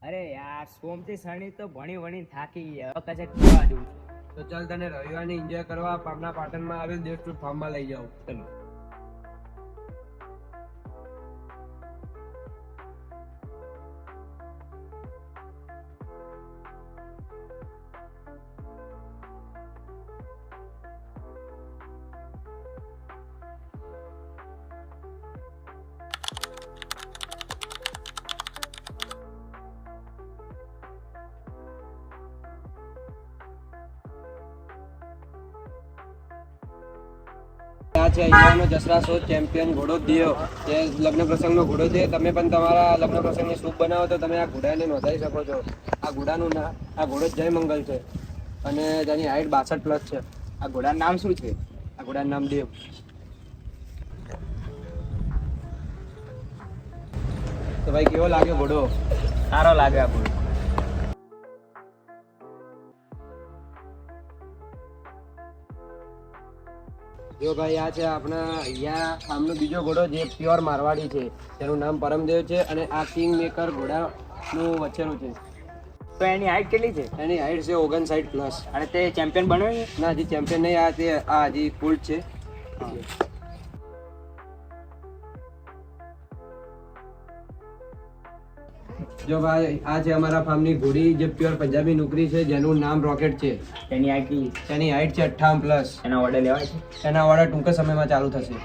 અરે યાર સોમથી શનિ તો ભણી થાકી ગયા, હવે કશે ફરવા જવું છે. તો ચાલ તને રવિવારની એન્જોય કરવા પામના પાટણમાં આવેલ દેશ ટૂર ફાર્મમાં લઈ જાઉં. ચલો. આ છે અહીંયાનો જસરા શો ચેમ્પિયન ઘોડો દિયો, જે લગ્ન પ્રસંગનો ઘોડો છે. તમે પણ તમારા લગ્ન પ્રસંગની સૂપ બનાવો તો તમે આ ઘોડાને નોંધાવી શકો છો. આ ઘોડાનું નામ, આ ઘોડો જય મંગલ છે અને તેની હાઈટ 62+ છે. આ ઘોડાનું નામ શું છે? આ ઘોડાનું નામ દેવ. તો ભાઈ કેવો લાગ્યો ઘોડો? સારો લાગે આ ઘોડો. જો ભાઈ આ છે આપણા અહીંયા આમનો બીજો ઘોડો જે પ્યોર મારવાડી છે, તેનું નામ પરમદેવ છે અને આ કિંગ મેકર ઘોડાનું વચ્ચેનું છે. તો એની હાઈટ કેટલી છે? એની હાઈટ છે 59+. અને તે ચેમ્પિયન બન્યો છે? ના, હજી ચેમ્પિયન નહીં. આ હજી ફૂલ છે. જો ભાઈ આ છે અમારા ફાર્મની ઘોડી, જે પ્યોર પંજાબી નોકરી છે, જેનું નામ રોકેટ છે. એની હાઈટ કેટલી? તેની હાઈટ છે 58+. એના ઓર્ડર લેવાય છે? એના ઓર્ડર ટૂંક જ સમયમાં ચાલુ થશે.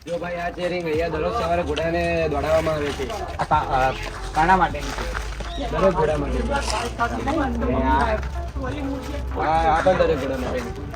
જો ભાઈ આ છે રિંગ, અહીંયા દરરોજ સવારે ઘોડાને દોડાવવામાં આવે છે. કાના માટેની છે? દરેક ઘોડા માટે. અને આ આ પણ દરેક ઘોડા માટે.